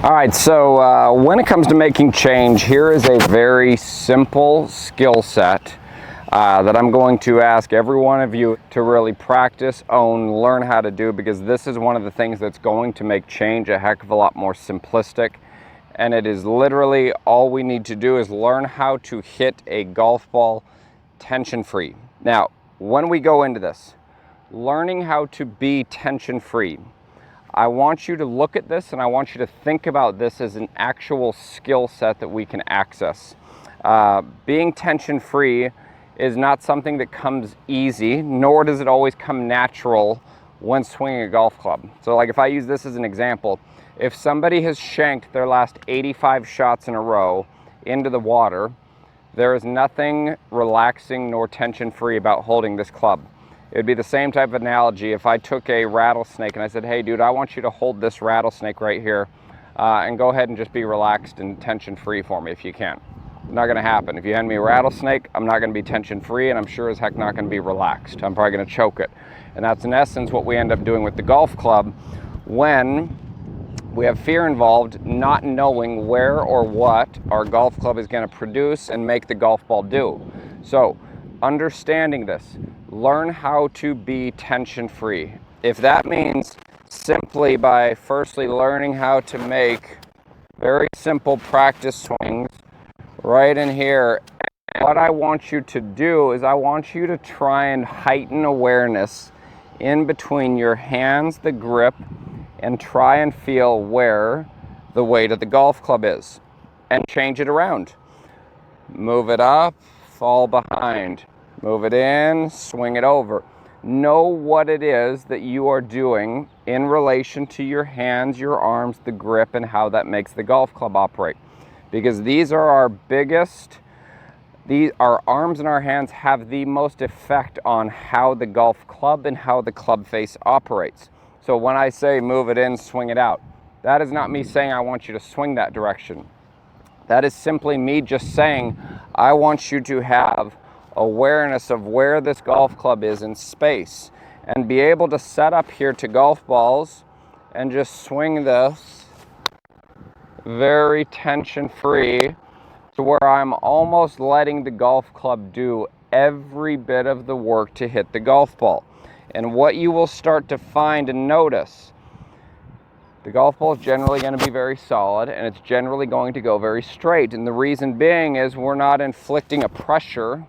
All right, so when it comes to making change, here is a very simple skill set that I'm going to ask every one of you to really practice, own, learn how to do, because this is one of the things that's going to make change a heck of a lot more simplistic. And it is literally all we need to do is learn how to hit a golf ball tension-free. Now, when we go into this, learning how to be tension-free, I want you to look at this and I want you to think about this as an actual skill set that we can access. Being tension-free is not something that comes easy, nor does it always come natural when swinging a golf club. So like if I use this as an example, if somebody has shanked their last 85 shots in a row into the water, there is nothing relaxing nor tension-free about holding this club. It would be the same type of analogy if I took a rattlesnake and I said, hey dude, I want you to hold this rattlesnake right here and go ahead and just be relaxed and tension-free for me if you can. Not gonna happen. If you hand me a rattlesnake, I'm not gonna be tension-free, and I'm sure as heck not gonna be relaxed. I'm probably gonna choke it. And that's in essence what we end up doing with the golf club when we have fear involved, not knowing where or what our golf club is gonna produce and make the golf ball do. So, understanding this, learn how to be tension-free. If that means simply by firstly learning how to make very simple practice swings right in here, what I want you to do is I want you to try and heighten awareness in between your hands, the grip, and try and feel where the weight of the golf club is and change it around. Move it up, fall behind, move it in, swing it over. Know what it is that you are doing in relation to your hands, your arms, the grip, and how that makes the golf club operate. Because these are our biggest, our arms and our hands have the most effect on how the golf club and how the club face operates. So when I say move it in, swing it out, that is not me saying I want you to swing that direction. That is simply me just saying I want you to have awareness of where this golf club is in space and be able to set up here to golf balls and just swing this very tension-free to where I'm almost letting the golf club do every bit of the work to hit the golf ball. And what you will start to find and notice, the golf ball is generally going to be very solid and it's generally going to go very straight. And the reason being is we're not inflicting a pressure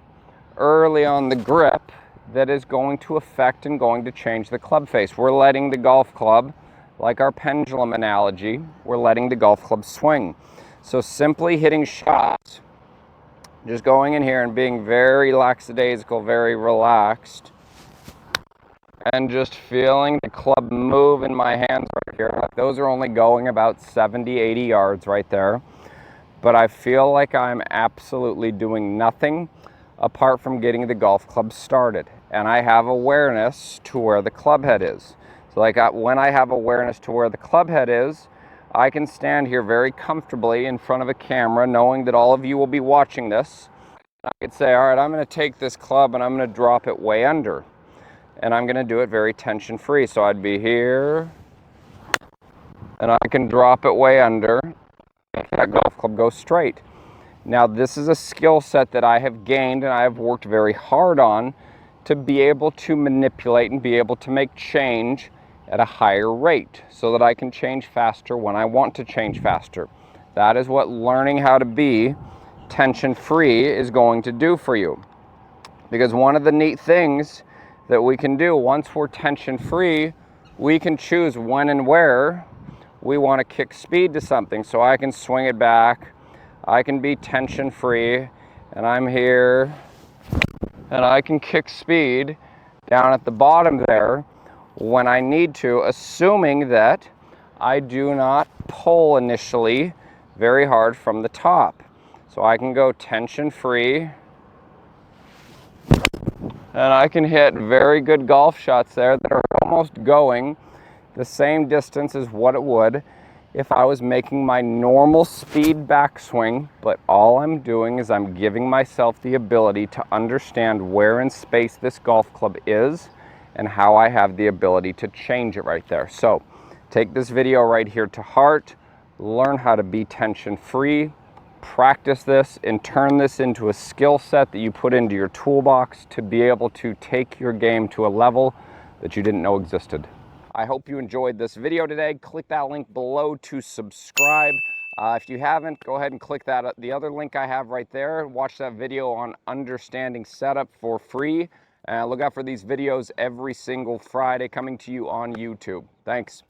early on the grip that is going to affect and going to change the club face. We're letting the golf club, like our pendulum analogy, we're letting the golf club swing. So simply hitting shots, just going in here and being very lackadaisical, very relaxed, and just feeling the club move in my hands right here. Those are only going about 70, 80 yards right there. But I feel like I'm absolutely doing nothing apart from getting the golf club started. And I have awareness to where the club head is. So like when I have awareness to where the club head is, I can stand here very comfortably in front of a camera knowing that all of you will be watching this. I could say, all right, I'm gonna take this club and I'm gonna drop it way under. And I'm gonna do it very tension-free. So I'd be here, and I can drop it way under, and that golf club goes straight. Now this is a skill set that I have gained and I have worked very hard on to be able to manipulate and be able to make change at a higher rate so that I can change faster when I want to change faster. That is what learning how to be tension-free is going to do for you. Because one of the neat things that we can do once we're tension-free, we can choose when and where we want to kick speed to something. So I can swing it back, I can be tension-free, and I'm here, and I can kick speed down at the bottom there when I need to, assuming that I do not pull initially very hard from the top. So I can go tension-free, and I can hit very good golf shots there that are almost going the same distance as what it would if I was making my normal speed backswing, but all I'm doing is I'm giving myself the ability to understand where in space this golf club is and how I have the ability to change it right there. So take this video right here to heart, learn how to be tension free, practice this, and turn this into a skill set that you put into your toolbox to be able to take your game to a level that you didn't know existed. I hope you enjoyed this video today. Click that link below to subscribe. If you haven't, go ahead and click the other link I have right there. Watch that video on understanding setup for free. Look out for these videos every single Friday coming to you on YouTube. Thanks.